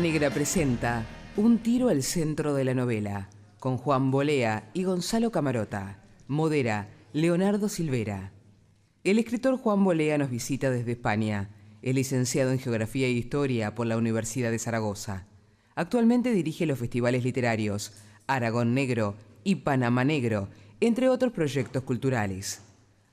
Negra presenta Un tiro al centro de la novela, con Juan Bolea y Gonzalo Camarota. Modera Leonardo Silvera. El escritor Juan Bolea nos visita desde España. Es licenciado en Geografía e Historia por la Universidad de Zaragoza. Actualmente dirige los festivales literarios Aragón Negro y Panamá Negro, entre otros proyectos culturales.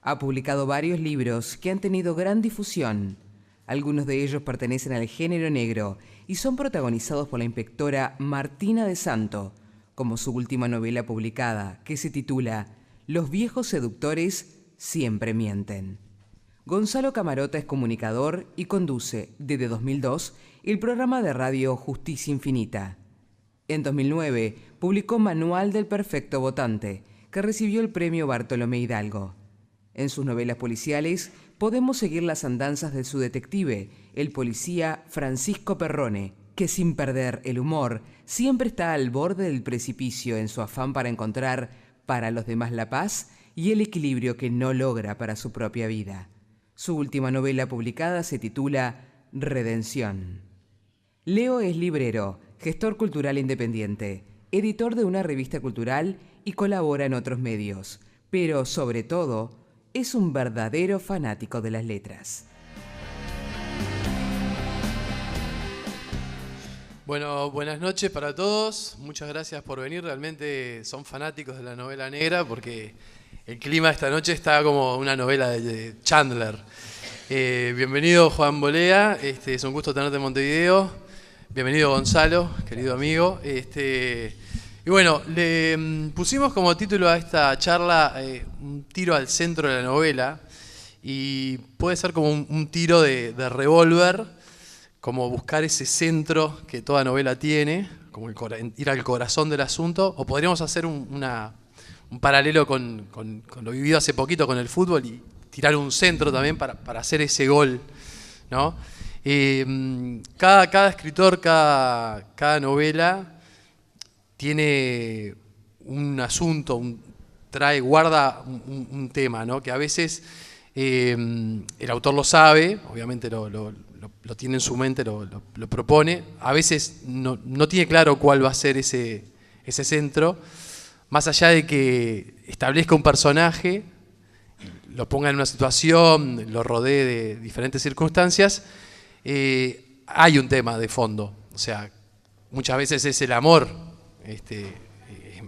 Ha publicado varios libros que han tenido gran difusión. Algunos de ellos pertenecen al género negro y son protagonizados por la inspectora Martina de Santo, como su última novela publicada, que se titula Los viejos seductores siempre mienten. Gonzalo Camarota es comunicador y conduce, desde 2002, el programa de radio Justicia Infinita. En 2009, publicó Manual del Perfecto Votante, que recibió el premio Bartolomé Hidalgo. En sus novelas policiales podemos seguir las andanzas de su detective, el policía Francisco Perrone, que sin perder el humor, siempre está al borde del precipicio en su afán para encontrar para los demás la paz y el equilibrio que no logra para su propia vida. Su última novela publicada se titula Redención. Leo es librero, gestor cultural independiente, editor de una revista cultural y colabora en otros medios, pero sobre todo es un verdadero fanático de las letras. Bueno, buenas noches para todos. Muchas gracias por venir. Realmente son fanáticos de la novela negra porque el clima esta noche está como una novela de Chandler. Bienvenido Juan Bolea, es un gusto tenerte en Montevideo. Bienvenido Gonzalo, querido amigo. Y bueno, le pusimos como título a esta charla un tiro al centro de la novela, y puede ser como un tiro de revólver, como buscar ese centro que toda novela tiene, como ir al corazón del asunto, o podríamos hacer un paralelo con lo vivido hace poquito con el fútbol y tirar un centro también para hacer ese gol, ¿no? Cada escritor, cada novela tiene un asunto, guarda un tema, ¿no? Que a veces el autor lo sabe, obviamente lo tiene en su mente, lo propone. A veces no tiene claro cuál va a ser ese centro, más allá de que establezca un personaje, lo ponga en una situación, lo rodee de diferentes circunstancias, hay un tema de fondo. O sea, muchas veces es el amor.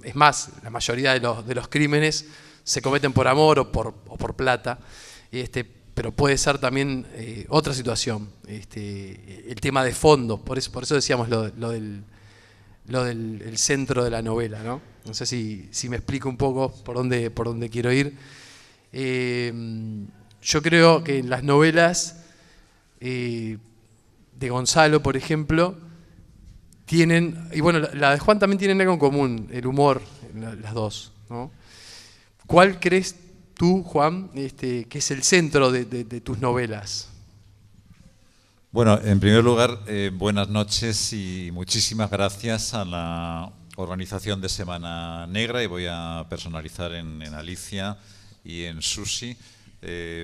Es más, la mayoría de los crímenes se cometen por amor o por plata, pero puede ser también otra situación, el tema de fondo. Por eso decíamos lo del el centro de la novela, ¿no? No sé si me explico un poco por dónde quiero ir. Yo creo que en las novelas de Gonzalo, por ejemplo, tienen, y bueno, la de Juan también tienen algo en común, el humor, las dos, ¿no? ¿Cuál crees tú, Juan, que es el centro de tus novelas? Bueno, en primer lugar, buenas noches y muchísimas gracias a la organización de Semana Negra, y voy a personalizar en Alicia y en Susi.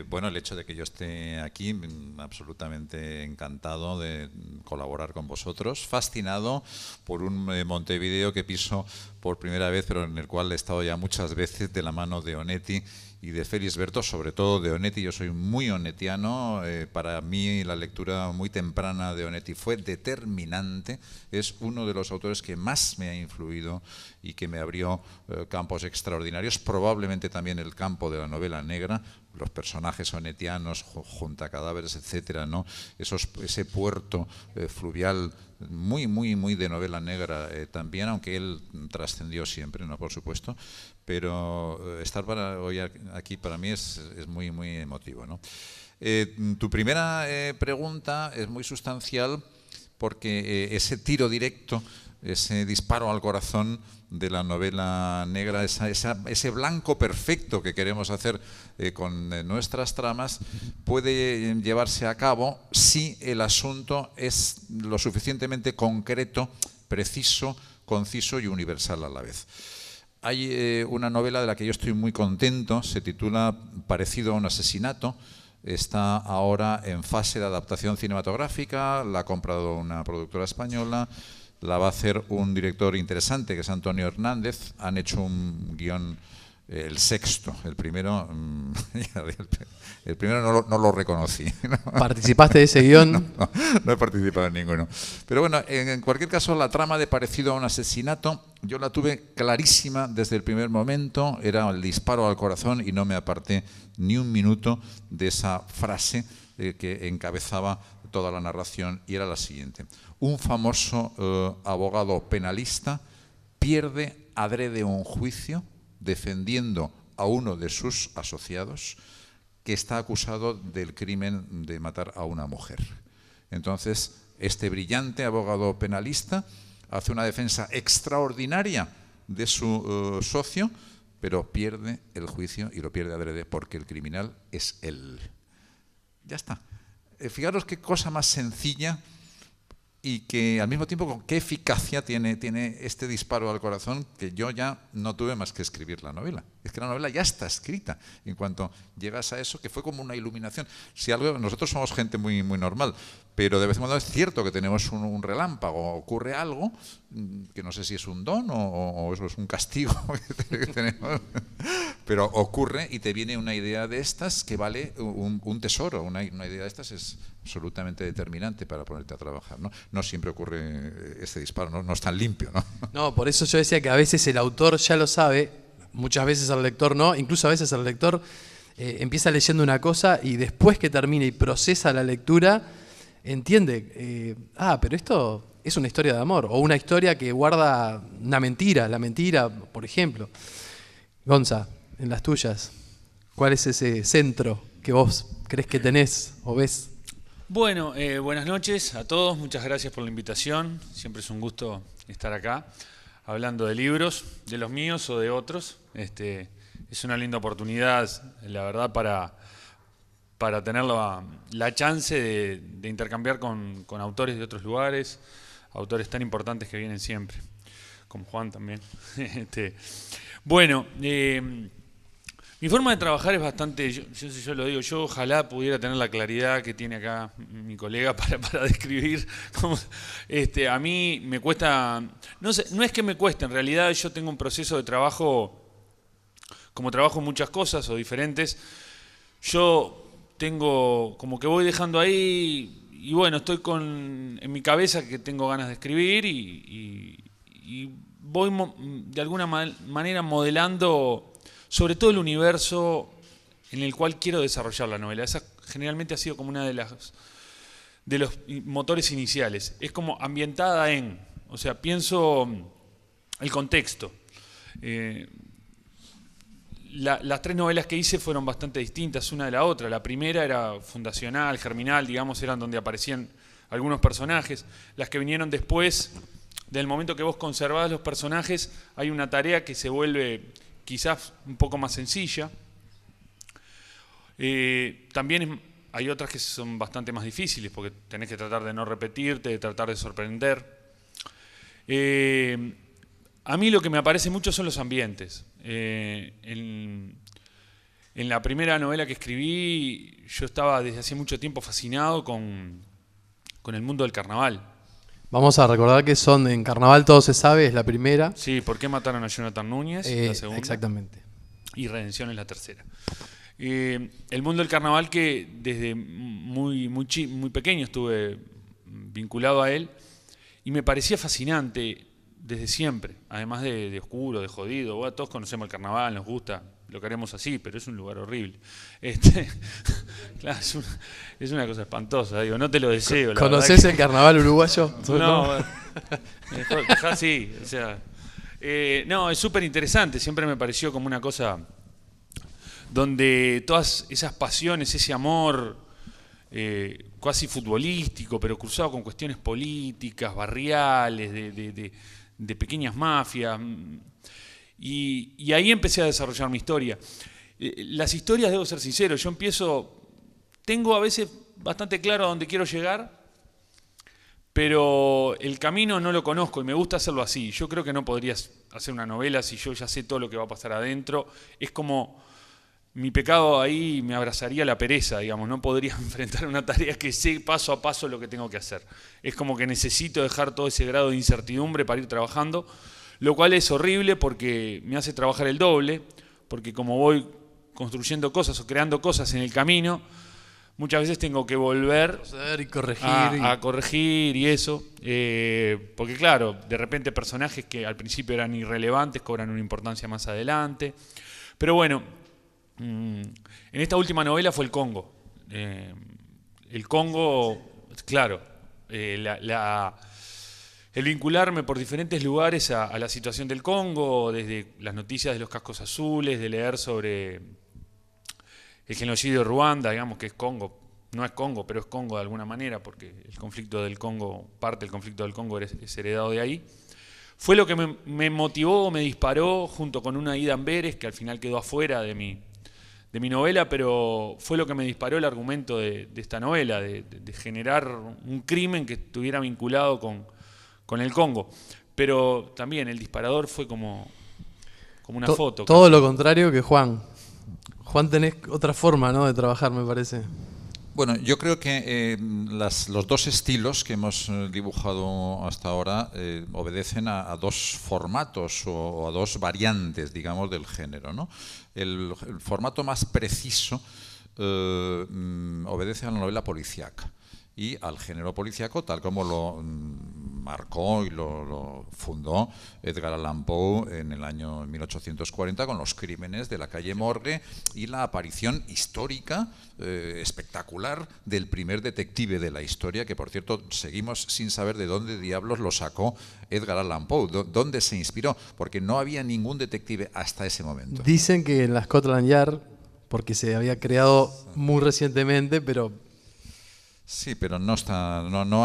Bueno, el hecho de que yo esté aquí, absolutamente encantado de colaborar con vosotros, fascinado por un Montevideo que piso por primera vez, pero en el cual he estado ya muchas veces de la mano de Onetti y de Felisberto, sobre todo de Onetti. Yo soy muy onetiano, para mí la lectura muy temprana de Onetti fue determinante, es uno de los autores que más me ha influido y que me abrió campos extraordinarios, probablemente también el campo de la novela negra, los personajes onetianos, junta cadáveres, etcétera, ¿no? Ese puerto fluvial muy de novela negra también, aunque él trascendió siempre, ¿no? Por supuesto, pero estar hoy aquí para mí es muy emotivo, ¿no? Tu primera pregunta es muy sustancial, porque ese tiro directo, ese disparo al corazón de la novela negra, ese blanco perfecto que queremos hacer con nuestras tramas, puede llevarse a cabo si el asunto es lo suficientemente concreto, preciso, conciso y universal a la vez. Hay una novela de la que yo estoy muy contento, se titula Parecido a un asesinato, está ahora en fase de adaptación cinematográfica, la ha comprado una productora española, la va a hacer un director interesante que es Antonio Hernández. Han hecho un guión, el sexto, el primero no lo reconocí. ¿No? ¿Participaste de ese guión? No he participado en ninguno. Pero bueno, en cualquier caso, la trama de Parecido a un asesinato, yo la tuve clarísima desde el primer momento, era el disparo al corazón y no me aparté ni un minuto de esa frase que encabezaba toda la narración, y era la siguiente: un famoso abogado penalista pierde adrede un juicio defendiendo a uno de sus asociados que está acusado del crimen de matar a una mujer. Entonces, este brillante abogado penalista hace una defensa extraordinaria de su socio, pero pierde el juicio y lo pierde adrede porque el criminal es él. Ya está. Fijaros qué cosa más sencilla y que al mismo tiempo con qué eficacia tiene este disparo al corazón, que yo ya no tuve más que escribir la novela. Es que la novela ya está escrita. En cuanto llegas a eso, que fue como una iluminación. Si algo, nosotros somos gente muy, muy normal, pero de vez en cuando es cierto que tenemos un relámpago, ocurre algo, que no sé si es un don o eso es un castigo que tenemos, pero ocurre y te viene una idea de estas que vale un tesoro. Una idea de estas es absolutamente determinante para ponerte a trabajar, ¿no? No siempre ocurre este disparo, no es tan limpio, ¿no? No, por eso yo decía que a veces el autor ya lo sabe, muchas veces el lector no, incluso a veces el lector empieza leyendo una cosa y después que termina y procesa la lectura, entiende, pero esto es una historia de amor, o una historia que guarda una mentira, la mentira, por ejemplo. Gonza, en las tuyas, ¿cuál es ese centro que vos crees que tenés o ves? Bueno, buenas noches a todos, muchas gracias por la invitación, siempre es un gusto estar acá hablando de libros, de los míos o de otros. Es una linda oportunidad, la verdad, para tener la chance de intercambiar con autores de otros lugares, autores tan importantes que vienen siempre, como Juan también. Bueno, mi forma de trabajar es bastante, yo lo digo, yo ojalá pudiera tener la claridad que tiene acá mi colega para describir. A mí me cuesta, no es que me cueste, en realidad yo tengo un proceso de trabajo, como trabajo en muchas cosas o diferentes, yo tengo como que voy dejando ahí y bueno, estoy en mi cabeza que tengo ganas de escribir y voy de alguna manera modelando sobre todo el universo en el cual quiero desarrollar la novela. Esa generalmente ha sido como una de los motores iniciales. Es como ambientada o sea, pienso el contexto. Las tres novelas que hice fueron bastante distintas una de la otra. La primera era fundacional, germinal, digamos, eran donde aparecían algunos personajes. Las que vinieron después, del momento que vos conservás los personajes, hay una tarea que se vuelve quizás un poco más sencilla. También hay otras que son bastante más difíciles porque tenés que tratar de no repetirte, de tratar de sorprender. A mí lo que me aparece mucho son los ambientes. En la primera novela que escribí, yo estaba desde hace mucho tiempo fascinado con el mundo del carnaval. Vamos a recordar que son en Carnaval Todo se sabe, es la primera. Sí, ¿por qué mataron a Jonathan Núñez? La segunda. Exactamente. Y Redención es la tercera. El mundo del carnaval que desde muy pequeño estuve vinculado a él y me parecía fascinante desde siempre, además de oscuro, de jodido. Bueno, todos conocemos el carnaval, nos gusta, lo queremos así, pero es un lugar horrible. Claro, es una cosa espantosa, digo, no te lo deseo. ¿Conocés el carnaval uruguayo? No, mejor, sí, o sea, no, es súper interesante, siempre me pareció como una cosa donde todas esas pasiones, ese amor casi futbolístico, pero cruzado con cuestiones políticas, barriales, de pequeñas mafias, y ahí empecé a desarrollar mi historia. Las historias, debo ser sincero, tengo a veces bastante claro a dónde quiero llegar, pero el camino no lo conozco y me gusta hacerlo así. Yo creo que no podrías hacer una novela si yo ya sé todo lo que va a pasar adentro. Es como mi pecado ahí me abrazaría la pereza, digamos, no podría enfrentar una tarea que sé paso a paso lo que tengo que hacer. Es como que necesito dejar todo ese grado de incertidumbre para ir trabajando, lo cual es horrible porque me hace trabajar el doble, porque como voy construyendo cosas o creando cosas en el camino, muchas veces tengo que volver y corregir, a corregir y eso, porque claro, de repente personajes que al principio eran irrelevantes cobran una importancia más adelante, pero bueno, en esta última novela fue el Congo. El Congo, claro, el vincularme por diferentes lugares a la situación del Congo, desde las noticias de los cascos azules, de leer sobre el genocidio de Ruanda, digamos que es Congo, no es Congo, pero es Congo de alguna manera, porque el conflicto del Congo, parte del conflicto del Congo es heredado de ahí. Fue lo que me motivó, me disparó, junto con una Ida Amberes, que al final quedó afuera de mi novela, pero fue lo que me disparó el argumento de esta novela, de generar un crimen que estuviera vinculado con el Congo. Pero también el disparador fue como una foto. Todo casi. lo contrario que Juan. Juan, tenés otra forma, ¿no?, de trabajar, me parece. Bueno, yo creo que los dos estilos que hemos dibujado hasta ahora obedecen a dos formatos o a dos variantes, digamos, del género, ¿no? El formato más preciso obedece a la novela policíaca y al género policíaco tal como lo marcó y lo fundó Edgar Allan Poe en el año 1840 con Los crímenes de la calle Morgue y la aparición histórica espectacular del primer detective de la historia, que por cierto seguimos sin saber de dónde diablos lo sacó Edgar Allan Poe, dónde se inspiró, porque no había ningún detective hasta ese momento. Dicen que en la Scotland Yard, porque se había creado muy recientemente, pero... Sí, pero no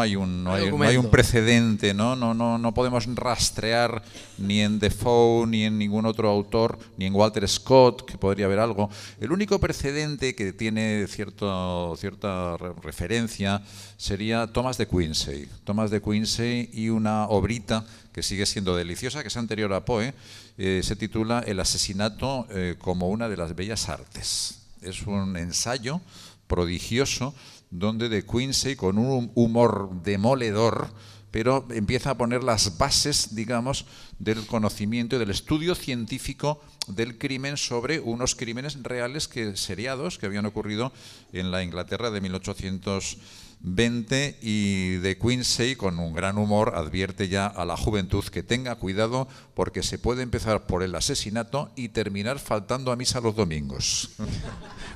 hay un precedente, no podemos rastrear ni en Defoe ni en ningún otro autor, ni en Walter Scott, que podría haber algo. El único precedente que tiene cierta referencia sería Thomas de Quincey y una obrita que sigue siendo deliciosa, que es anterior a Poe, se titula El asesinato como una de las bellas artes. Es un ensayo prodigioso donde de Quincey, con un humor demoledor, pero empieza a poner las bases, digamos, del conocimiento y del estudio científico del crimen sobre unos crímenes reales seriados que habían ocurrido en la Inglaterra de 1820, y de Quincey, con un gran humor, advierte ya a la juventud que tenga cuidado porque se puede empezar por el asesinato y terminar faltando a misa los domingos.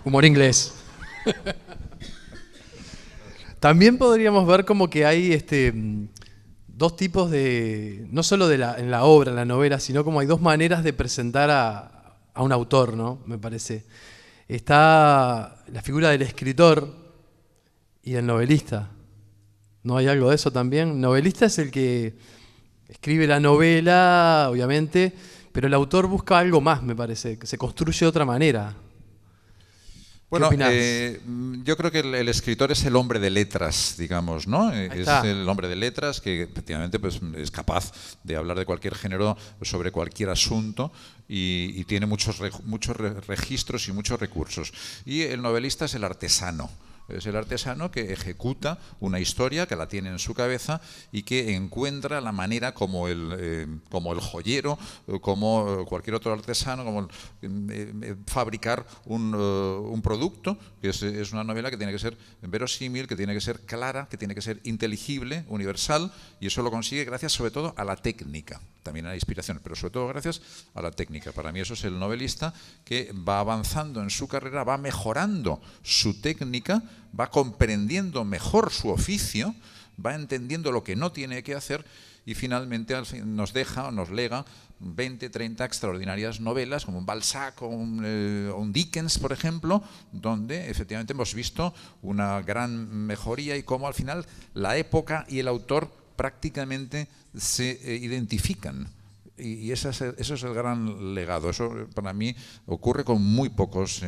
Humor inglés. También podríamos ver como que hay dos tipos de, no solo en la obra, en la novela, sino como hay dos maneras de presentar a un autor, ¿no? Me parece. Está la figura del escritor y el novelista. ¿No hay algo de eso también? El novelista es el que escribe la novela, obviamente, pero el autor busca algo más, me parece, que se construye de otra manera. Bueno, yo creo que el escritor es el hombre de letras, digamos, ¿no? Es el hombre de letras que efectivamente pues, es capaz de hablar de cualquier género, sobre cualquier asunto y tiene muchos registros y muchos recursos. Y el novelista es el artesano. Es el artesano que ejecuta una historia, que la tiene en su cabeza y que encuentra la manera como el joyero, como cualquier otro artesano, como fabricar un producto, que es una novela que tiene que ser verosímil, que tiene que ser clara, que tiene que ser inteligible, universal, y eso lo consigue gracias sobre todo a la técnica, también a la inspiración, pero sobre todo gracias a la técnica. Para mí eso es el novelista que va avanzando en su carrera, va mejorando su técnica, va comprendiendo mejor su oficio, va entendiendo lo que no tiene que hacer y finalmente nos lega 20, 30 extraordinarias novelas como un Balzac o un Dickens, por ejemplo, donde efectivamente hemos visto una gran mejoría y cómo al final la época y el autor prácticamente se identifican. Y eso es el gran legado. Eso para mí ocurre con muy pocos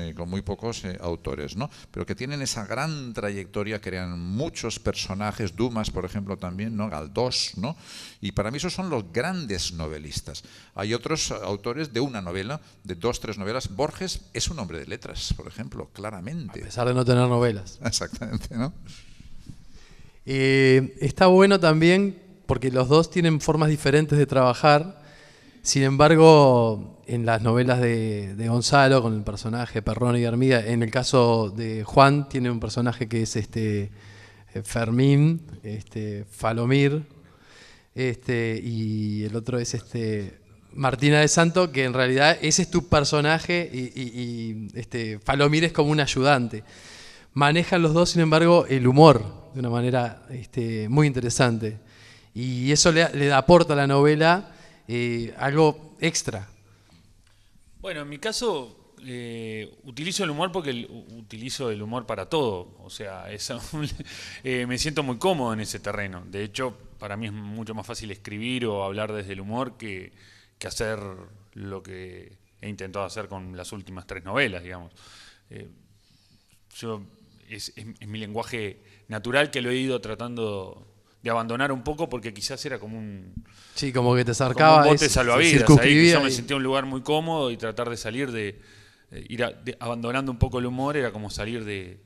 autores, ¿no? Pero que tienen esa gran trayectoria, crean muchos personajes, Dumas, por ejemplo, también, ¿no? Galdós, ¿no? Y para mí esos son los grandes novelistas. Hay otros autores de una novela, de 2, 3 novelas. Borges es un hombre de letras, por ejemplo, claramente. A pesar de no tener novelas. Exactamente, ¿no? Está bueno también porque los dos tienen formas diferentes de trabajar. Sin embargo, en las novelas de Gonzalo, con el personaje Perrone y Armida, en el caso de Juan, tiene un personaje que es Fermín, Falomir, y el otro es Martina de Santo, que en realidad ese es tu personaje y Falomir es como un ayudante. Manejan los dos, sin embargo, el humor de una manera muy interesante. Y eso le aporta a la novela algo extra. Bueno, en mi caso utilizo el humor porque utilizo el humor para todo. O sea, me siento muy cómodo en ese terreno. De hecho, para mí es mucho más fácil escribir o hablar desde el humor que hacer lo que he intentado hacer con las últimas 3 novelas, digamos. Es mi lenguaje natural que lo he ido tratando de abandonar un poco porque quizás era como un... Sí, como que te acercaba. Como un bote salvavidas, ahí que yo me sentía en un lugar muy cómodo y tratar de salir abandonando un poco el humor era como salir de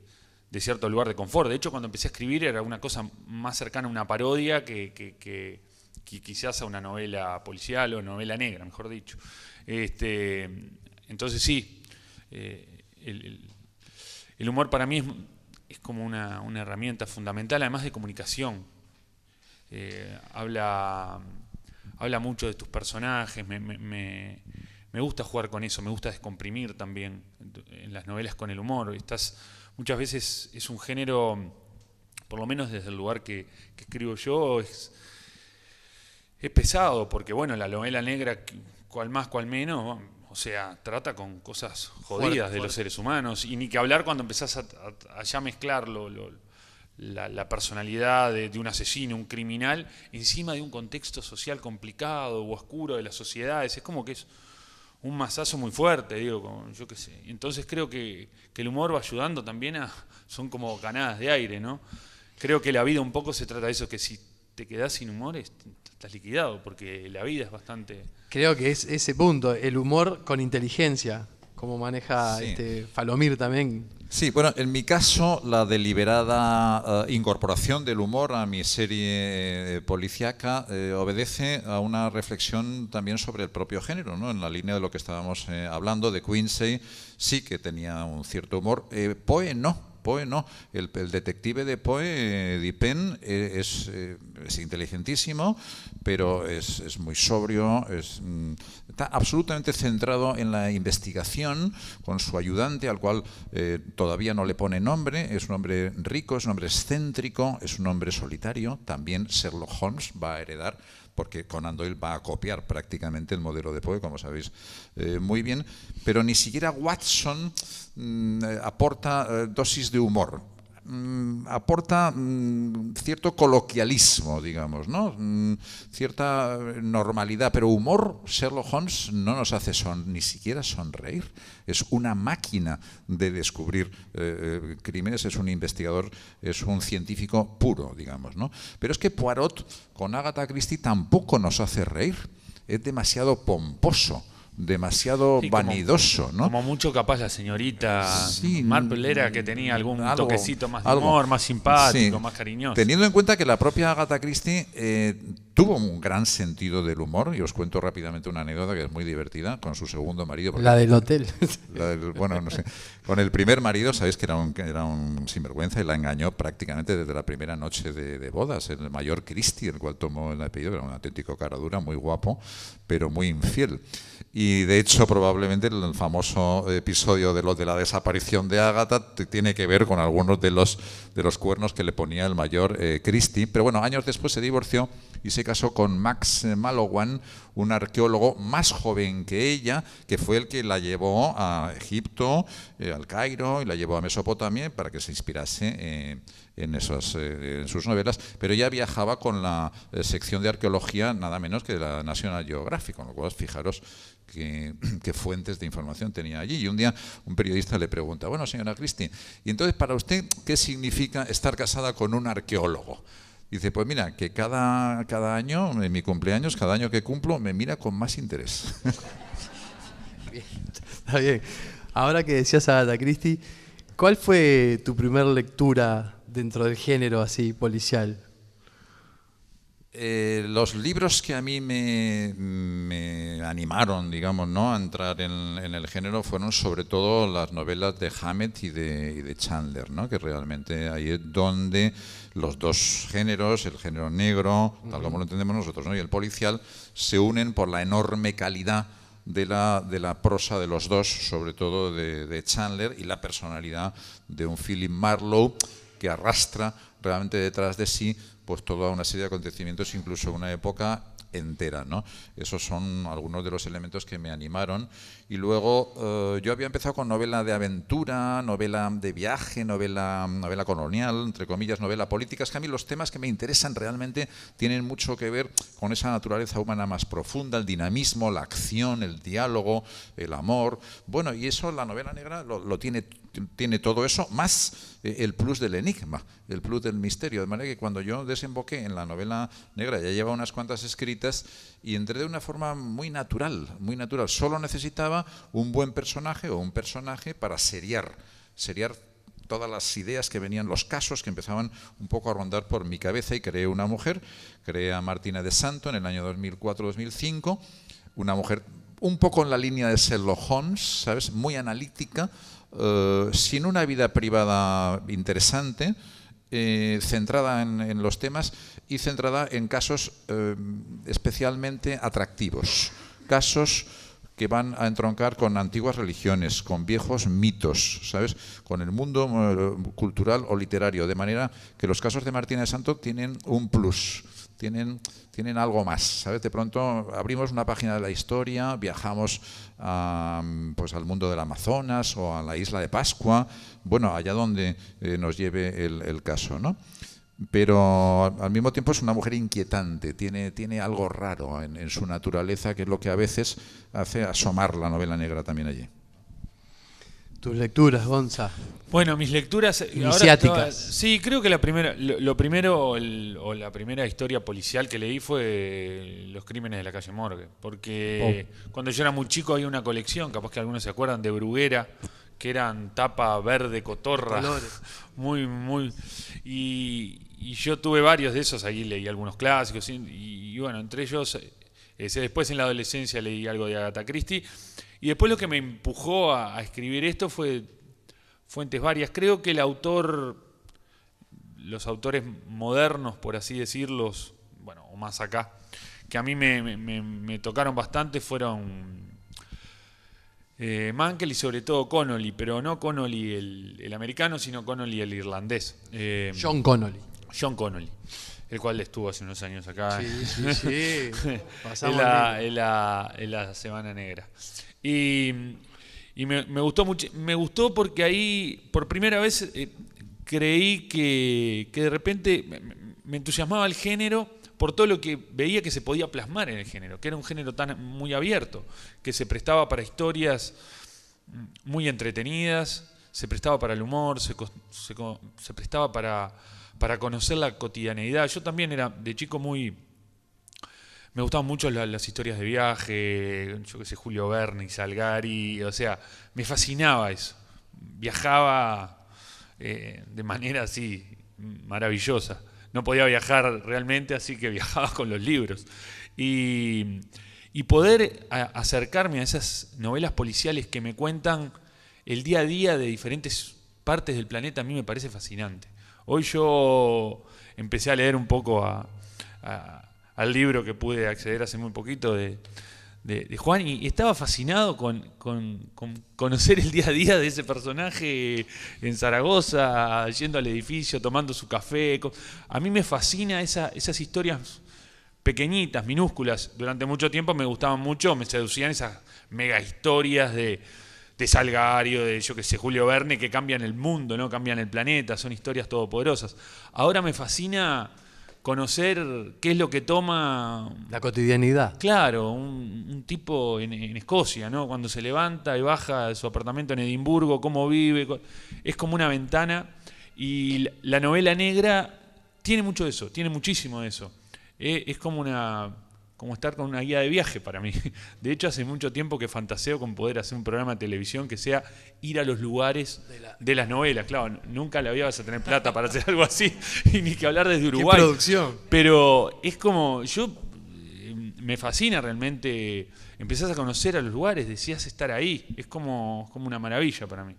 cierto lugar de confort. De hecho, cuando empecé a escribir era una cosa más cercana a una parodia que quizás a una novela policial o novela negra, mejor dicho. Entonces sí, el humor para mí es como una herramienta fundamental, además de comunicación. Habla mucho de tus personajes, me gusta jugar con eso, me gusta descomprimir también en las novelas con el humor. Muchas veces es un género, por lo menos desde el lugar que escribo yo, es pesado, porque bueno, la novela negra, cual más, cual menos, o sea, trata con cosas jodidas de los seres humanos, y ni que hablar cuando empezás a ya mezclar la personalidad de un asesino, un criminal, encima de un contexto social complicado o oscuro de las sociedades. Es como que es un mazazo muy fuerte, digo, yo qué sé. Entonces creo que el humor va ayudando también son como canadas de aire, ¿no? Creo que la vida un poco se trata de eso, que si te quedás sin humor estás liquidado, porque la vida es bastante... Creo que es ese punto, el humor con inteligencia, como maneja Falomir también. Sí, bueno, en mi caso, la deliberada incorporación del humor a mi serie policíaca obedece a una reflexión también sobre el propio género, ¿no? En la línea de lo que estábamos hablando, de Quincy sí que tenía un cierto humor, Poe no. El detective de Poe, Dupin, es inteligentísimo, pero es muy sobrio, está absolutamente centrado en la investigación con su ayudante, al cual todavía no le pone nombre. Es un hombre rico, es un hombre excéntrico, es un hombre solitario. También Sherlock Holmes va a heredar, porque Conan Doyle va a copiar prácticamente el modelo de Poe, como sabéis muy bien, pero ni siquiera Watson aporta dosis de humor, aporta cierto coloquialismo, digamos, ¿no? Cierta normalidad, pero humor. Sherlock Holmes no nos hace ni siquiera sonreír. Es una máquina de descubrir crímenes, es un investigador, es un científico puro, digamos, ¿no? Pero es que Poirot con Agatha Christie tampoco nos hace reír. Es demasiado pomposo, demasiado vanidoso, ¿no? Como mucho capaz la señorita Marple era que tenía algún toquecito más de humor, humor, más simpático, más cariñoso. Teniendo en cuenta que la propia Agatha Christie tuvo un gran sentido del humor, y os cuento rápidamente una anécdota que es muy divertida, con su segundo marido. La del hotel. Bueno, no sé. Con el primer marido, sabéis que era un sinvergüenza y la engañó prácticamente desde la primera noche de bodas, el mayor Christie, el cual tomó el apellido, era un auténtico cara dura, muy guapo, pero muy infiel. Y de hecho, probablemente el famoso episodio de la desaparición de Agatha tiene que ver con algunos de los cuernos que le ponía el mayor Christie. Pero bueno, años después se divorció y se caso con Max Mallowan, un arqueólogo más joven que ella, que fue el que la llevó a Egipto, al Cairo, y la llevó a Mesopotamia para que se inspirase en sus novelas, pero ella viajaba con la sección de arqueología nada menos que de la National Geographic, con lo cual fijaros qué fuentes de información tenía allí. Y un día un periodista le pregunta, bueno, señora Christie, ¿y entonces para usted qué significa estar casada con un arqueólogo? Dice, pues mira, que cada año, en mi cumpleaños, cada año que cumplo, me mira con más interés. Bien, está bien. Ahora que decías a Agatha Christie, ¿cuál fue tu primera lectura dentro del género así policial? Los libros que a mí me animaron, digamos, ¿no?, a entrar en el género fueron sobre todo las novelas de Hammett y de Chandler, ¿no?, que realmente ahí es donde los dos géneros, el género negro, tal como lo entendemos nosotros, ¿no?, y el policial, se unen por la enorme calidad de la prosa de los dos, sobre todo de Chandler, y la personalidad de un Philip Marlowe que arrastra realmente detrás de sí pues toda una serie de acontecimientos, incluso una época entera, ¿no? Esos son algunos de los elementos que me animaron. Y luego yo había empezado con novela de aventura, novela de viaje, novela colonial, entre comillas, novela política. Es que a mí los temas que me interesan realmente tienen mucho que ver con esa naturaleza humana más profunda, el dinamismo, la acción, el diálogo, el amor. Bueno, y eso la novela negra lo tiene todo eso, más el plus del enigma, el plus del misterio. De manera que cuando yo desemboqué en la novela negra, ya llevaba unas cuantas escritas y entré de una forma muy natural, muy natural. Solo necesitaba un buen personaje o un personaje para seriar todas las ideas que venían, los casos que empezaban un poco a rondar por mi cabeza, y creé una mujer, creé a Martina de Santo en el año 2004-2005, una mujer un poco en la línea de Sherlock Holmes, ¿sabes?, muy analítica, sin una vida privada interesante, centrada en los temas y centrada en casos especialmente atractivos, casos que van a entroncar con antiguas religiones, con viejos mitos, ¿sabes?, con el mundo cultural o literario, de manera que los casos de Martina de Santo tienen un plus, tienen algo más, ¿sabes? De pronto abrimos una página de la historia, viajamos pues al mundo del Amazonas o a la isla de Pascua, bueno, allá donde nos lleve el caso, ¿no? Pero al mismo tiempo es una mujer inquietante, tiene algo raro en su naturaleza, que es lo que a veces hace asomar la novela negra también allí. Tus lecturas, Gonza. Bueno, mis lecturas iniciáticas. Sí, creo que la primera historia policial que leí fue Los crímenes de la calle Morgue, porque cuando yo era muy chico había una colección, capaz que algunos se acuerdan, de Bruguera, que eran tapa verde cotorra, muy y yo tuve varios de esos, ahí leí algunos clásicos y bueno, entre ellos después en la adolescencia leí algo de Agatha Christie. Y después lo que me empujó a escribir esto fue fuentes varias. Creo que los autores modernos, por así decirlos, bueno, o más acá, que a mí me tocaron bastante fueron Mankell y sobre todo Connolly, pero no Connolly el americano, sino Connolly el irlandés. John Connolly. John Connolly, el cual estuvo hace unos años acá. Sí. Pasamos en la Semana Negra. Y me gustó mucho, me gustó porque ahí por primera vez creí que de repente me entusiasmaba el género por todo lo que veía que se podía plasmar en el género, que era un género muy abierto, que se prestaba para historias muy entretenidas, se prestaba para el humor, se prestaba para conocer la cotidianeidad. Yo también era de chico me gustaban mucho las historias de viaje, yo qué sé, Julio Verne, Salgari, o sea, me fascinaba eso. Viajaba de manera así maravillosa. No podía viajar realmente, así que viajaba con los libros. Y poder acercarme a esas novelas policiales que me cuentan el día a día de diferentes partes del planeta, a mí me parece fascinante. Hoy yo empecé a leer un poco al libro que pude acceder hace muy poquito de Juan, y estaba fascinado con conocer el día a día de ese personaje en Zaragoza, yendo al edificio, tomando su café. A mí me fascina esas historias pequeñitas, minúsculas. Durante mucho tiempo me gustaban mucho, me seducían esas mega historias de Salgario, de yo que sé, Julio Verne, que cambian el mundo, ¿no? Cambian el planeta, son historias todopoderosas. Ahora me fascina conocer qué es lo que toma... La cotidianidad. Claro, un tipo en Escocia, ¿no? Cuando se levanta y baja de su apartamento en Edimburgo, cómo vive, es como una ventana. Y la novela negra tiene mucho de eso, tiene muchísimo de eso. Es como estar con una guía de viaje para mí. De hecho, hace mucho tiempo que fantaseo con poder hacer un programa de televisión que sea ir a los lugares de las novelas. Claro, nunca la vida vas a tener plata para hacer algo así, y ni que hablar desde Uruguay. ¡Qué producción! Pero es como, me fascina realmente, empezás a conocer a los lugares, deseas estar ahí. Es como una maravilla para mí.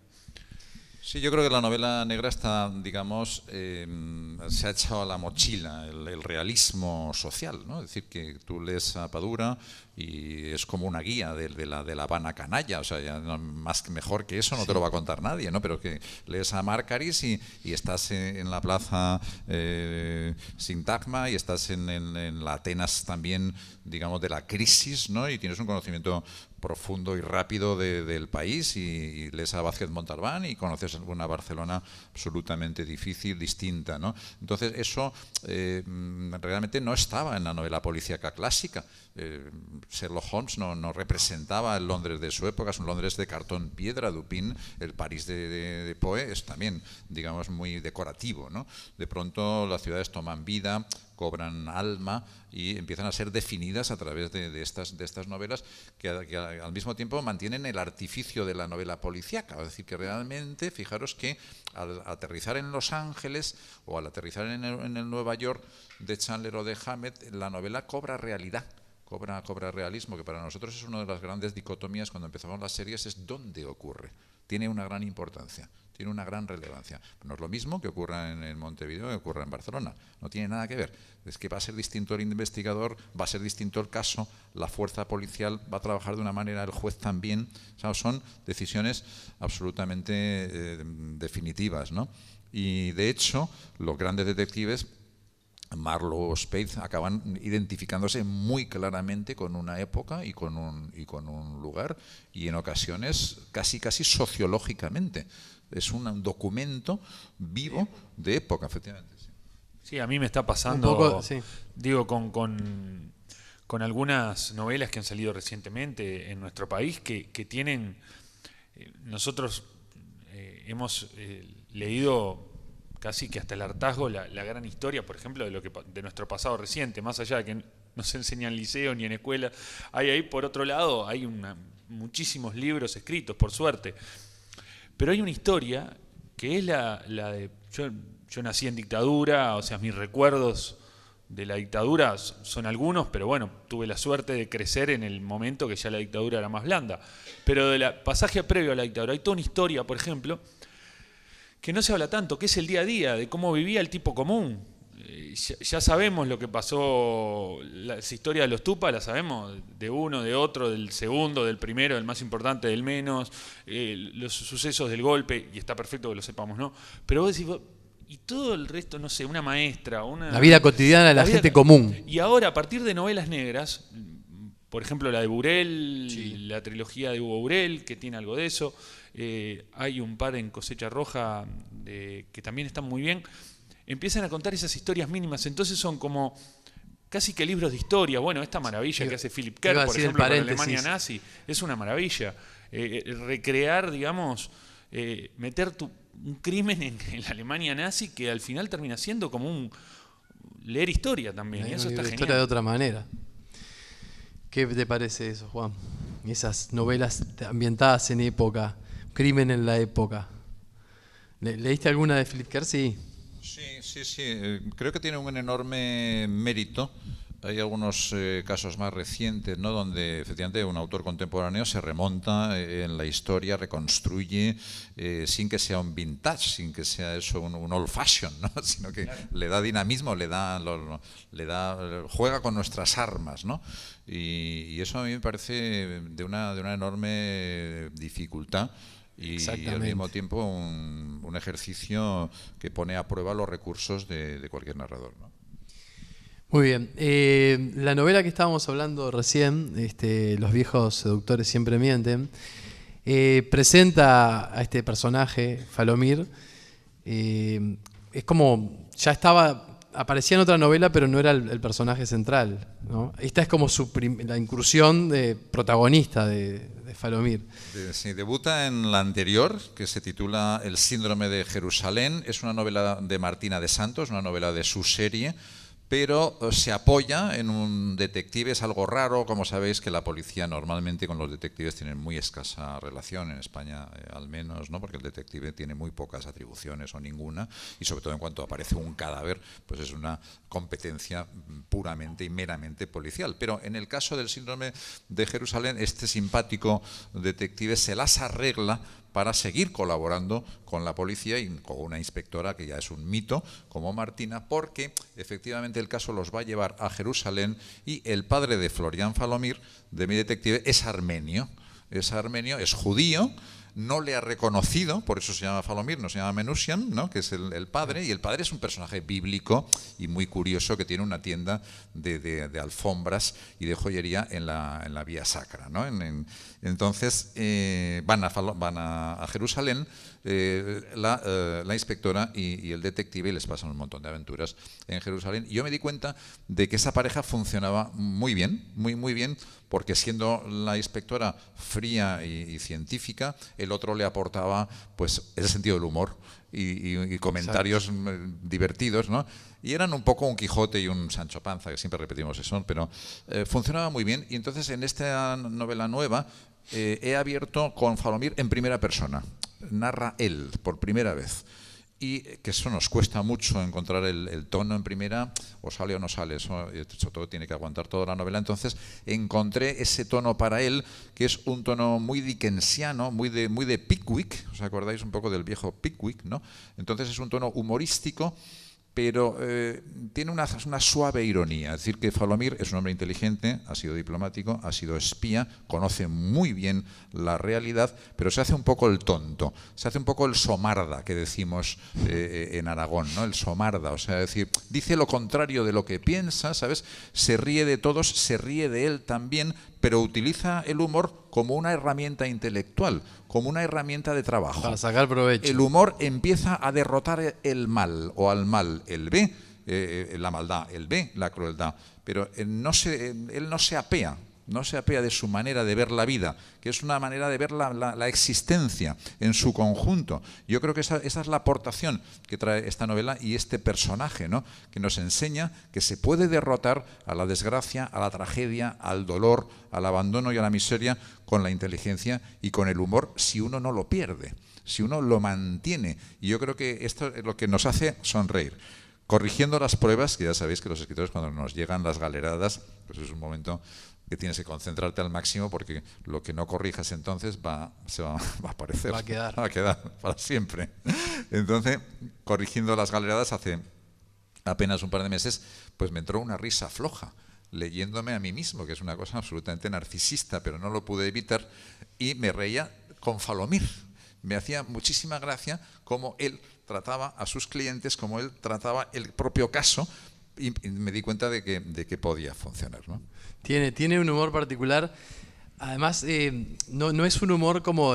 Sí, yo creo que la novela negra está, digamos, se ha echado a la mochila el realismo social, ¿no? Es decir, que tú lees a Padura y es como una guía de la Habana canalla, o sea, ya más que mejor que eso no te lo va a contar nadie, ¿no? Pero que lees a Márcaris y estás en la plaza Sintagma y estás en la Atenas también, digamos, de la crisis, ¿no? Y tienes un conocimiento profundo y rápido del país y lees a Vázquez Montalbán y conoces una Barcelona absolutamente difícil, distinta, ¿no? Entonces eso realmente no estaba en la novela policíaca clásica. Sherlock Holmes no representaba el Londres de su época, es un Londres de cartón piedra. Dupin, el París de Poe, es también, digamos, muy decorativo, ¿no? De pronto las ciudades toman vida, cobran alma y empiezan a ser definidas a través de estas novelas que al mismo tiempo mantienen el artificio de la novela policíaca. Es decir, que realmente, fijaros que al aterrizar en Los Ángeles o al aterrizar en el Nueva York de Chandler o de Hammett, la novela cobra realidad. Cobra realismo, que para nosotros es una de las grandes dicotomías cuando empezamos las series, es dónde ocurre. Tiene una gran importancia, tiene una gran relevancia. No es lo mismo que ocurra en Montevideo que ocurra en Barcelona, no tiene nada que ver. Es que va a ser distinto el investigador, va a ser distinto el caso, la fuerza policial va a trabajar de una manera, el juez también. O sea, son decisiones absolutamente definitivas, ¿no? Y de hecho, los grandes detectives, Marlowe o Spade, acaban identificándose muy claramente con una época y con un lugar, y en ocasiones casi sociológicamente. Es un documento vivo de época, efectivamente. Sí, a mí me está pasando, un poco, sí. Digo, con algunas novelas que han salido recientemente en nuestro país que tienen, nosotros hemos leído casi que hasta el hartazgo la gran historia, por ejemplo, de nuestro pasado reciente, más allá de que no se enseña en liceo ni en escuela. Hay ahí, por otro lado, hay muchísimos libros escritos, por suerte. Pero hay una historia que es la de... Yo nací en dictadura, o sea, mis recuerdos de la dictadura son algunos, pero bueno, tuve la suerte de crecer en el momento que ya la dictadura era más blanda. Pero del pasaje previo a la dictadura hay toda una historia, por ejemplo, que no se habla tanto, que es el día a día, de cómo vivía el tipo común. Ya sabemos lo que pasó, la historia de los Tupa, la sabemos, de uno, de otro, del segundo, del primero, del más importante, del menos, los sucesos del golpe, y está perfecto que lo sepamos, ¿no? Pero vos decís, y todo el resto, no sé, una maestra, la vida cotidiana de la gente común. Y ahora, a partir de novelas negras, por ejemplo, la de Burel, sí, la trilogía de Hugo Burel, que tiene algo de eso. Hay un par en Cosecha Roja que también están muy bien. Empiezan a contar esas historias mínimas, entonces son como casi que libros de historia. Bueno, esta maravilla que hace Philip Kerr, por ejemplo, con la Alemania nazi, es una maravilla. Recrear, digamos, meter un crimen en la Alemania nazi que al final termina siendo como leer historia también. Y eso está genial. Historia de otra manera. ¿Qué te parece eso, Juan? Esas novelas ambientadas en época, crimen en la época. ¿Leíste alguna de Philip Kerr? Sí. Sí. Creo que tiene un enorme mérito. Hay algunos casos más recientes, ¿no?, donde efectivamente un autor contemporáneo se remonta en la historia, reconstruye, sin que sea un vintage, sin que sea eso un old fashion, ¿no?, sino que le da dinamismo, juega con nuestras armas, ¿no? Y eso a mí me parece de una enorme dificultad. Y al mismo tiempo un ejercicio que pone a prueba los recursos de cualquier narrador, ¿no? Muy bien. La novela que estábamos hablando recién, Los viejos seductores siempre mienten, presenta a este personaje, Falomir. Es como, ya aparecía en otra novela, pero no era el personaje central, ¿no? Esta es como la incursión de protagonista de Falomir. Sí, debuta en la anterior, que se titula El síndrome de Jerusalén. Es una novela de Martina de Santos, una novela de su serie, pero se apoya en un detective. Es algo raro, como sabéis, que la policía normalmente con los detectives tienen muy escasa relación, en España al menos, ¿no? Porque el detective tiene muy pocas atribuciones o ninguna, y sobre todo en cuanto aparece un cadáver, pues es una competencia puramente y meramente policial. Pero en el caso del síndrome de Jerusalén, este simpático detective se las arregla para seguir colaborando con la policía y con una inspectora que ya es un mito como Martina, porque efectivamente el caso los va a llevar a Jerusalén y el padre de Florian Falomir, de mi detective, es armenio, es judío. No le ha reconocido, por eso se llama Falomir, no se llama Menusian, ¿no? Que es el padre, y el padre es un personaje bíblico y muy curioso que tiene una tienda de alfombras y de joyería en la Vía Sacra, ¿no? Entonces van a Jerusalén la inspectora y el detective, y les pasan un montón de aventuras en Jerusalén. Y yo me di cuenta de que esa pareja funcionaba muy bien, muy bien, porque siendo la inspectora fría y científica, el otro le aportaba pues ese sentido del humor y comentarios divertidos, ¿no? Y eran un poco un Quijote y un Sancho Panza, que siempre repetimos eso, pero funcionaba muy bien. Y entonces en esta novela nueva he abierto con Falomir en primera persona. Narra él por primera vez. Y que eso nos cuesta mucho encontrar el tono en primera, o sale o no sale, eso sobre todo tiene que aguantar toda la novela. Entonces encontré ese tono para él, que es un tono muy dickensiano, muy de Pickwick. ¿Os acordáis un poco del viejo Pickwick, no? Entonces es un tono humorístico, pero tiene una suave ironía. Es decir, que Falomir es un hombre inteligente, ha sido diplomático, ha sido espía, conoce muy bien la realidad, pero se hace un poco el tonto, se hace un poco el somarda, que decimos en Aragón, ¿no? El somarda, o sea, es decir, dice lo contrario de lo que piensa, ¿sabes? Se ríe de todos, se ríe de él también, pero utiliza el humor como una herramienta intelectual, como una herramienta de trabajo. Para sacar provecho. El humor empieza a derrotar el mal, o al mal el B, la maldad, el B, la crueldad. Pero él no se apea. No se apea de su manera de ver la vida, que es una manera de ver la existencia en su conjunto. Yo creo que esa es la aportación que trae esta novela y este personaje, ¿no? Que nos enseña que se puede derrotar a la desgracia, a la tragedia, al dolor, al abandono y a la miseria con la inteligencia y con el humor, si uno no lo pierde, si uno lo mantiene. Y yo creo que esto es lo que nos hace sonreír. Corrigiendo las pruebas, que ya sabéis que los escritores, cuando nos llegan las galeradas, pues es un momento que tienes que concentrarte al máximo, porque lo que no corrijas entonces se va a aparecer. Va a quedar para siempre. Entonces, corrigiendo las galeradas hace apenas un par de meses, pues me entró una risa floja, leyéndome a mí mismo, que es una cosa absolutamente narcisista, pero no lo pude evitar, y me reía con Falomir. Me hacía muchísima gracia cómo él trataba a sus clientes, cómo él trataba el propio caso, y me di cuenta de que podía funcionar, ¿no? Tiene un humor particular. Además, no es un humor como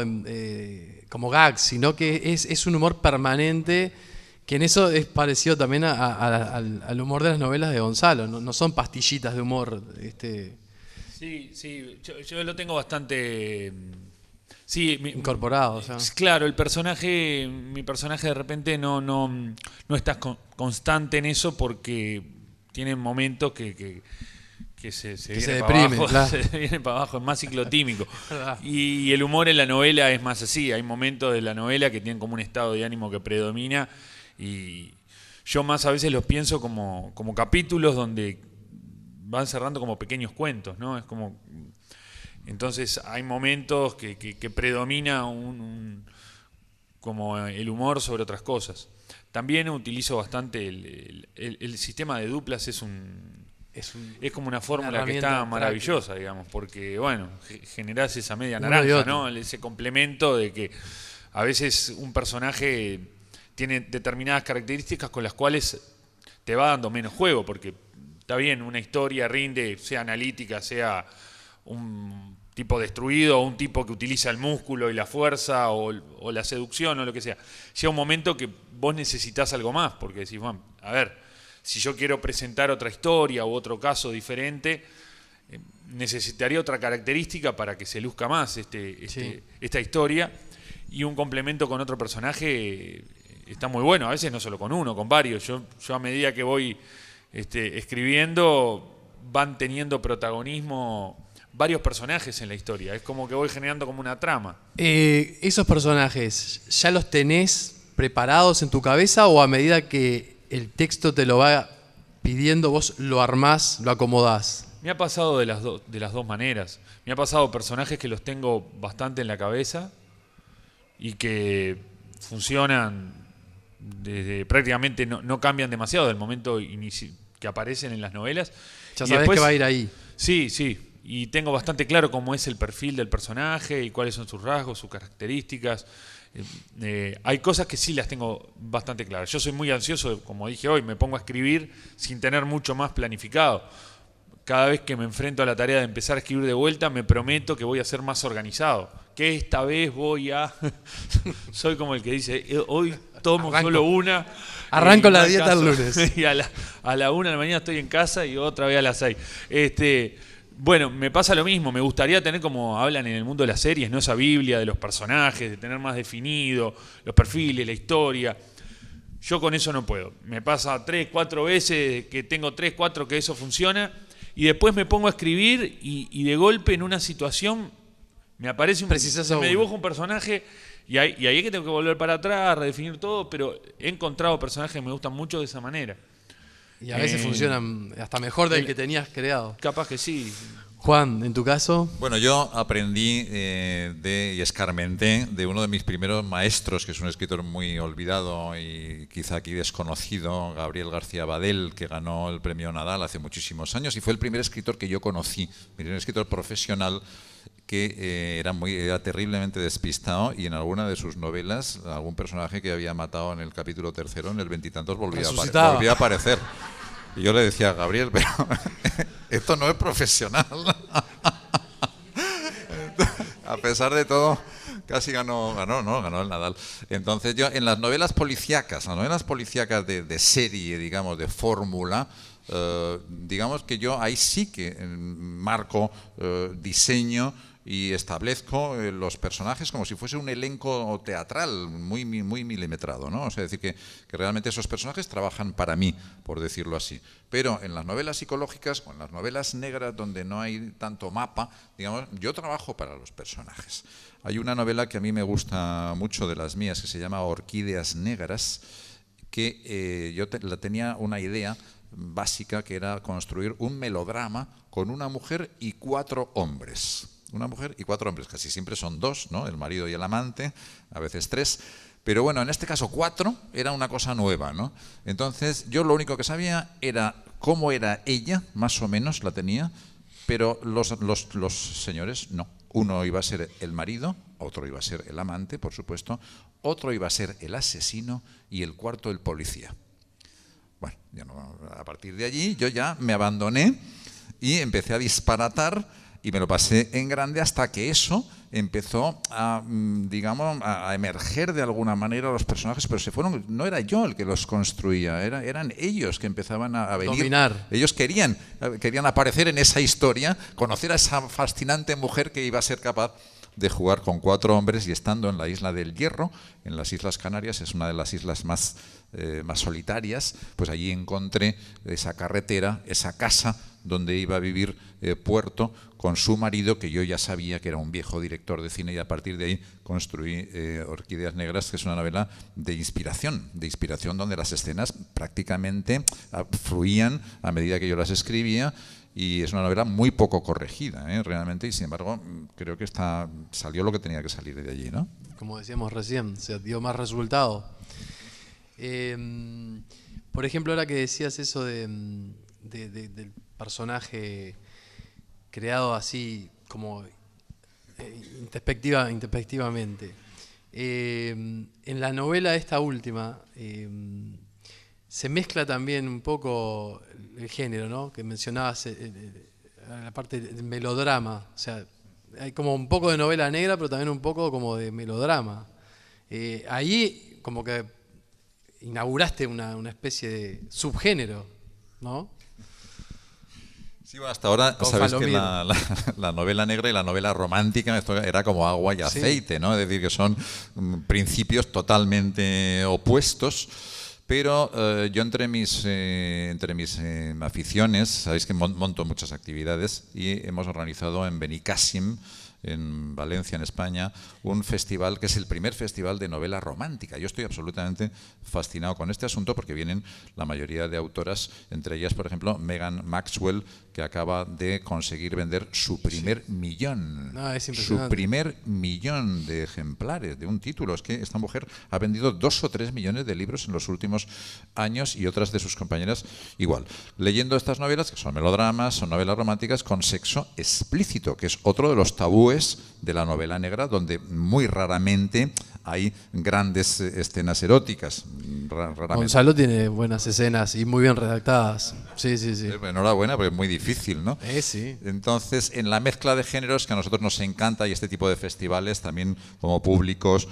gag, sino que es un humor permanente, que en eso es parecido también al humor de las novelas de Gonzalo. No son pastillitas de humor. Sí, yo lo tengo bastante... Sí, incorporado. O sea. Claro, mi personaje de repente no está constante en eso, porque tiene momentos que se viene para abajo, claro. Se viene para abajo, es más ciclotímico. Y el humor en la novela es más así, hay momentos de la novela que tienen como un estado de ánimo que predomina, y yo más a veces los pienso como capítulos donde van cerrando como pequeños cuentos, ¿no? Es como... Entonces hay momentos que predomina como el humor sobre otras cosas. También utilizo bastante el sistema de duplas, es como una fórmula que está maravillosa, práctica, digamos, porque bueno, generás esa media naranja, ¿no? Ese complemento de que a veces un personaje tiene determinadas características con las cuales te va dando menos juego, porque está bien, una historia rinde, sea analítica, sea un tipo destruido, o un tipo que utiliza el músculo y la fuerza, o la seducción, o lo que sea. Llega un momento que vos necesitas algo más, porque decís, bueno, a ver, si yo quiero presentar otra historia u otro caso diferente, necesitaría otra característica para que se luzca más esta historia, y un complemento con otro personaje está muy bueno, a veces no solo con uno, con varios. Yo a medida que voy escribiendo, van teniendo protagonismo varios personajes en la historia, es como que voy generando como una trama. ¿Esos personajes ya los tenés preparados en tu cabeza o a medida que el texto te lo va pidiendo vos lo armás, lo acomodás? Me ha pasado de las dos maneras. Me ha pasado personajes que los tengo bastante en la cabeza y que funcionan desde prácticamente no cambian demasiado del momento que aparecen en las novelas. Ya Y sabés después, que va a ir ahí. Sí, sí. Y tengo bastante claro cómo es el perfil del personaje y cuáles son sus rasgos, sus características. Hay cosas que sí las tengo bastante claras. Yo soy muy ansioso, como dije hoy, me pongo a escribir sin tener mucho más planificado. Cada vez que me enfrento a la tarea de empezar a escribir de vuelta, me prometo que voy a ser más organizado. Que esta vez voy a... Soy como el que dice, hoy tomo solo una. Arranco la dieta el lunes. Y a la 1 de la mañana estoy en casa y otra vez a las 6. Bueno, me pasa lo mismo. Me gustaría tener, como hablan en el mundo de las series, ¿no? Esa Biblia de los personajes, de tener más definido los perfiles, la historia. Yo con eso no puedo. Me pasa 3, 4 veces que tengo 3, 4 que eso funciona. Y después me pongo a escribir y de golpe en una situación me aparece me dibuja un personaje y ahí es que tengo que volver para atrás, redefinir todo, pero he encontrado personajes que me gustan mucho de esa manera. Y a veces funcionan hasta mejor del que tenías creado. Capaz que sí. Juan, en tu caso. Bueno, yo aprendí y escarmenté de uno de mis primeros maestros, que es un escritor muy olvidado y quizá aquí desconocido, Gabriel García Badel, que ganó el premio Nadal hace muchísimos años y fue el primer escritor que yo conocí, un escritor profesional que era terriblemente despistado, y en alguna de sus novelas algún personaje que había matado en el capítulo 3, en el 20 y tantos, volvía a aparecer. Y yo le decía a Gabriel, pero esto no es profesional. A pesar de todo, casi ganó el Nadal. Entonces yo, en las novelas policíacas de serie, digamos, de fórmula, digamos que yo ahí sí que marco diseño y establezco los personajes como si fuese un elenco teatral muy milimetrado, ¿no? O sea, decir que realmente esos personajes trabajan para mí, por decirlo así. Pero en las novelas psicológicas o en las novelas negras, donde no hay tanto mapa, digamos, yo trabajo para los personajes. Hay una novela que a mí me gusta mucho de las mías, que se llama Orquídeas Negras, que yo tenía una idea básica, que era construir un melodrama con una mujer y 4 hombres. Una mujer y 4 hombres, casi siempre son 2, ¿no? El marido y el amante, a veces 3. Pero bueno, en este caso 4 era una cosa nueva, ¿no? Entonces yo lo único que sabía era cómo era ella, más o menos la tenía, pero los señores no. Uno iba a ser el marido, otro iba a ser el amante, por supuesto, otro iba a ser el asesino y el cuarto el policía. Bueno, a partir de allí yo ya me abandoné y empecé a disparatar, y me lo pasé en grande hasta que eso empezó a emerger de alguna manera los personajes, pero no era yo el que los construía, eran ellos que empezaban a venir. Dominar. Ellos querían aparecer en esa historia, conocer a esa fascinante mujer que iba a ser capaz de jugar con 4 hombres, y estando en la isla del Hierro, en las Islas Canarias, es una de las islas más solitarias, pues allí encontré esa carretera, esa casa donde iba a vivir Puerto con su marido, que yo ya sabía que era un viejo director de cine, y a partir de ahí construí Orquídeas Negras, que es una novela de inspiración donde las escenas prácticamente fluían a medida que yo las escribía. Y es una novela muy poco corregida, realmente, y sin embargo creo que salió lo que tenía que salir de allí, ¿no? Como decíamos recién, se dio más resultado. Por ejemplo, ahora que decías eso del personaje creado así como introspectivamente, en la novela esta última, se mezcla también un poco el género, ¿no? Que mencionabas, la parte del melodrama. O sea, hay como un poco de novela negra, pero también un poco como de melodrama. Ahí como que inauguraste una especie de subgénero, ¿no? Sí, bueno, hasta ahora Con sabes Falomir. que la novela negra y la novela romántica esto era como agua y aceite, ¿no? Es decir, que son principios totalmente opuestos. Pero yo entre mis aficiones, sabéis que monto muchas actividades y hemos organizado en Benicàssim, en Valencia, en España, un festival que es el primer festival de novela romántica. Yo estoy absolutamente fascinado con este asunto porque vienen la mayoría de autoras, entre ellas, por ejemplo, Megan Maxwell, que acaba de conseguir vender su primer millón. No, es su impresionante. primer millón de ejemplares de un título. Es que esta mujer ha vendido 2 o 3 millones de libros en los últimos años y otras de sus compañeras igual. Leyendo estas novelas, que son melodramas, son novelas románticas con sexo explícito, que es otro de los tabúes de la novela negra, donde muy raramente hay grandes escenas eróticas. Raramente. Gonzalo tiene buenas escenas y muy bien redactadas. Sí, sí, sí. Enhorabuena, porque es muy difícil, ¿no? Sí. Entonces, en la mezcla de géneros que a nosotros nos encanta y este tipo de festivales también como públicos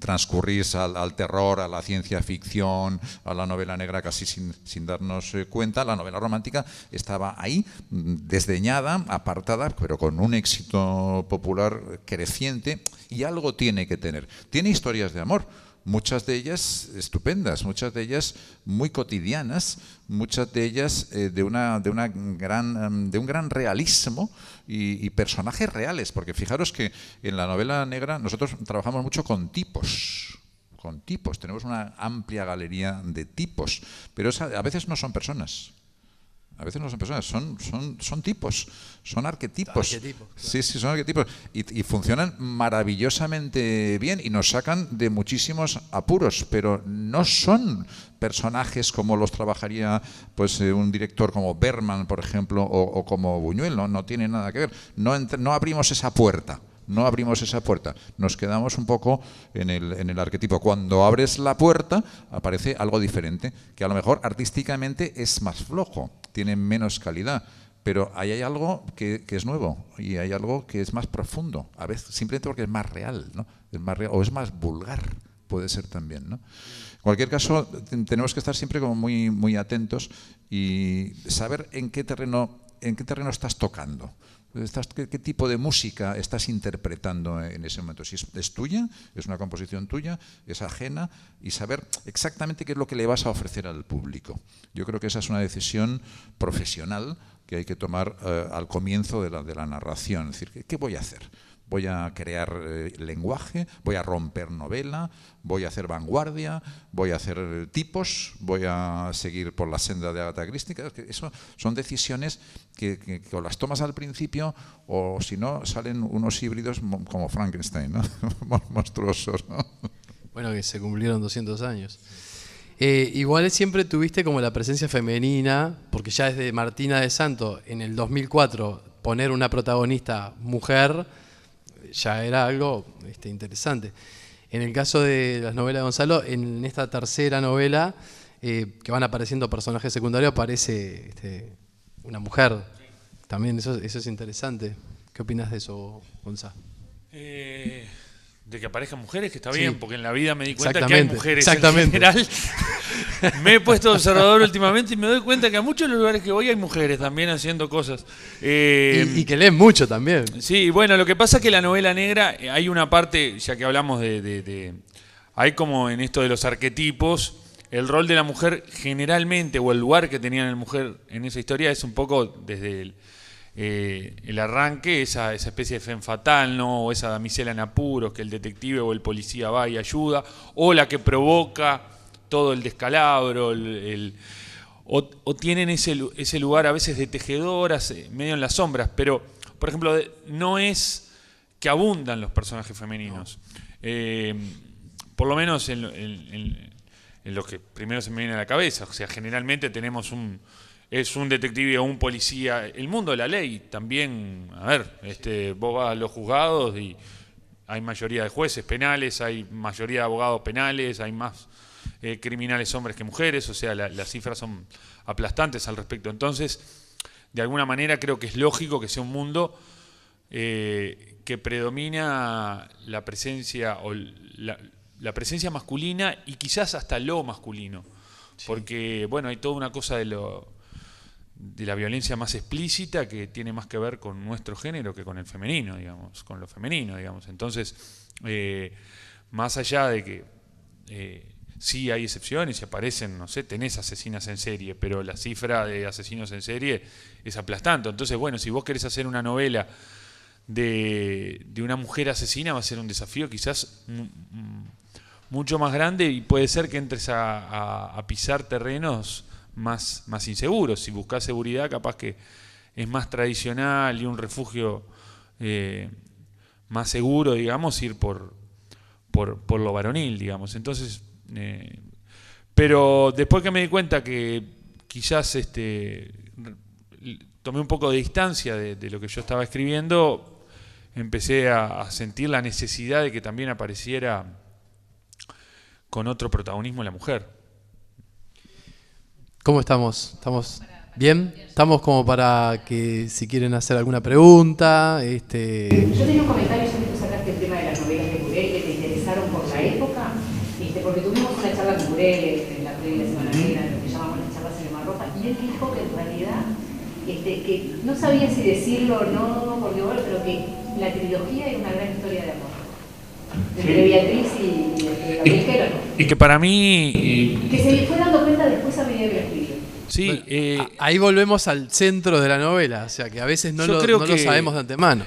transcurrís al terror, a la ciencia ficción, a la novela negra casi sin darnos cuenta. La novela romántica estaba ahí, desdeñada, apartada, pero con un éxito popular creciente, y algo tiene que tener. Tiene historias de amor. Muchas de ellas estupendas, muchas de ellas muy cotidianas, muchas de ellas de un gran realismo y personajes reales, porque fijaros que en la novela negra nosotros trabajamos mucho con tipos. Tenemos una amplia galería de tipos, pero a veces no son personas. A veces no son personas, son tipos, son arquetipos. Arquetipos, claro. Sí, son arquetipos. Y funcionan maravillosamente bien y nos sacan de muchísimos apuros, pero no son personajes como los trabajaría pues un director como Bergman, por ejemplo, o como Buñuel. No tiene nada que ver. No abrimos esa puerta. No abrimos esa puerta, nos quedamos un poco en el arquetipo. Cuando abres la puerta aparece algo diferente, que a lo mejor artísticamente es más flojo, tiene menos calidad, pero ahí hay algo que es nuevo y hay algo que es más profundo, a veces simplemente porque es más real, ¿no? Es más real, o es más vulgar, puede ser también, ¿no? En cualquier caso, tenemos que estar siempre como muy, muy atentos y saber en qué terreno estás tocando. ¿Qué tipo de música estás interpretando en ese momento? Si es tuya, es una composición tuya, es ajena, y saber exactamente qué es lo que le vas a ofrecer al público. Yo creo que esa es una decisión profesional que hay que tomar al comienzo de la narración. Es decir, ¿qué voy a hacer? Voy a crear lenguaje, voy a romper novela, voy a hacer vanguardia, voy a hacer tipos, voy a seguir por la senda de Agatha Christie. Eso son decisiones que o las tomas al principio o si no salen unos híbridos como Frankenstein, ¿no? Monstruosos, ¿no? Bueno, que se cumplieron 200 años. Igual siempre tuviste como la presencia femenina, porque ya desde Martina de Santo en el 2004 poner una protagonista mujer ya era algo interesante. En el caso de las novelas de Gonzalo, en esta tercera novela, que van apareciendo personajes secundarios, aparece una mujer. También eso es interesante. ¿Qué opinas de eso, Gonzalo? De que aparezcan mujeres, que está Sí. bien, porque en la vida me di cuenta que hay mujeres en Exactamente. general. Me he puesto observador últimamente y me doy cuenta que a muchos lugares que voy hay mujeres también haciendo cosas. Y que leen mucho también. Sí, bueno, lo que pasa es que la novela negra, hay una parte, ya que hablamos hay como en esto de los arquetipos, el rol de la mujer generalmente, o el lugar que tenía la mujer en esa historia, es un poco desde el arranque, esa especie de femme fatale, ¿no? O esa damisela en apuros, que el detective o el policía va y ayuda, o la que provoca todo el descalabro, o tienen ese lugar a veces de tejedoras, medio en las sombras, pero, por ejemplo, no es que abundan los personajes femeninos. Por lo menos en lo que primero se me viene a la cabeza. O sea, generalmente tenemos es un detective o un policía. El mundo de la ley también, a ver, vos vas a los juzgados y hay mayoría de jueces penales, hay mayoría de abogados penales, hay más criminales hombres que mujeres, o sea, las cifras son aplastantes al respecto. Entonces, de alguna manera creo que es lógico que sea un mundo que predomina la presencia o la presencia masculina y quizás hasta lo masculino. Sí. Porque, bueno, hay toda una cosa de la violencia más explícita que tiene más que ver con nuestro género que con el femenino, digamos, con lo femenino, digamos. Entonces, más allá de que sí hay excepciones y aparecen, no sé, tenés asesinas en serie, pero la cifra de asesinos en serie es aplastante. Entonces, bueno, si vos querés hacer una novela de una mujer asesina, va a ser un desafío quizás mucho más grande y puede ser que entres a pisar terrenos más inseguros. Si buscas seguridad, capaz que es más tradicional y un refugio más seguro, digamos, ir por lo varonil, digamos. Entonces, pero después que me di cuenta que quizás tomé un poco de distancia de lo que yo estaba escribiendo, empecé a sentir la necesidad de que también apareciera con otro protagonismo la mujer. ¿Cómo estamos? ¿Estamos bien? Estamos como para que si quieren hacer alguna pregunta. Yo tenía un comentario, ya que tú sacaste el tema de las novelas de Burel, que te interesaron por la época, porque tuvimos una charla con Burel en la previa de Semana Negra, lo que llamamos las charlas en el Marropa, y él dijo que en realidad, que no sabía si decirlo o no, porque bueno, pero que la trilogía era una gran historia de amor. Entre Beatriz y Gabriel Quero. Y que para mí... que se fue dando cuenta después a medida que lo escribió. Sí, ahí volvemos al centro de la novela, o sea que a veces no lo sabemos de antemano.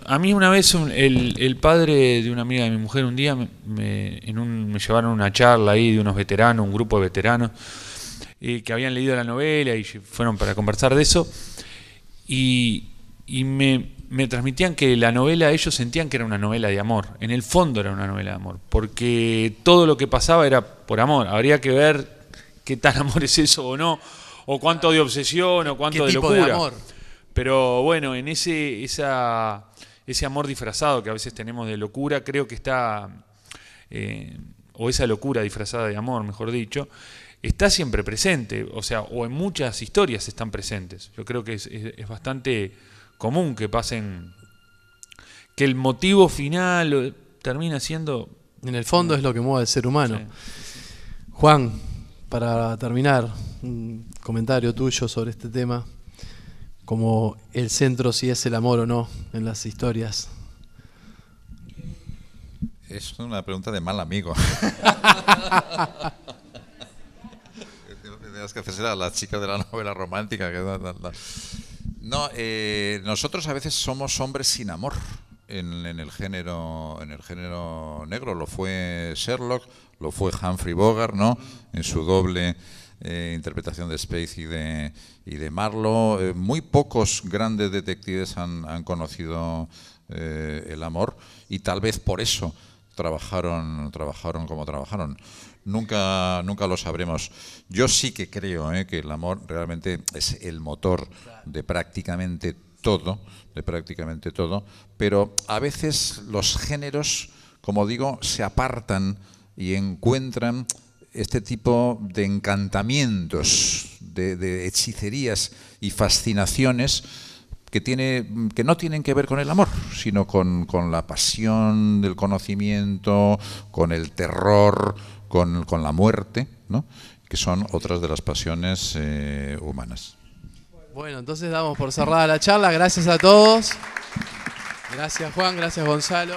A mí una vez el padre de una amiga de mi mujer un día me llevaron a una charla ahí de unos veteranos, un grupo de veteranos que habían leído la novela y fueron para conversar de eso y me transmitían que la novela, ellos sentían que era una novela de amor. En el fondo era una novela de amor, porque todo lo que pasaba era por amor. Habría que ver qué tan amor es eso o no, o cuánto de obsesión, o cuánto de locura. De amor? Pero bueno, en ese amor disfrazado que a veces tenemos de locura, creo que está, o esa locura disfrazada de amor, mejor dicho, está siempre presente, o sea, o en muchas historias están presentes. Yo creo que es bastante común que pasen, que el motivo final termina siendo... En el fondo es lo que mueve al ser humano. Sí. Juan, para terminar, un comentario tuyo sobre este tema, como el centro si es el amor o no en las historias. Es una pregunta de mal amigo. Tienes que hacer a la chica de la novela romántica. No, nosotros a veces somos hombres sin amor en el género negro. Lo fue Sherlock, lo fue Humphrey Bogart, ¿no? En su doble interpretación de Spade y de Marlowe. Muy pocos grandes detectives han conocido el amor y tal vez por eso trabajaron como trabajaron. Nunca lo sabremos. Yo sí que creo que el amor realmente es el motor de prácticamente todo, pero a veces los géneros, como digo, se apartan y encuentran este tipo de encantamientos, de hechicerías y fascinaciones que no tienen que ver con el amor, sino con la pasión del conocimiento, con el terror, con la muerte, ¿no? Que son otras de las pasiones humanas. Bueno, entonces damos por cerrada la charla. Gracias a todos. Gracias Juan, gracias Gonzalo.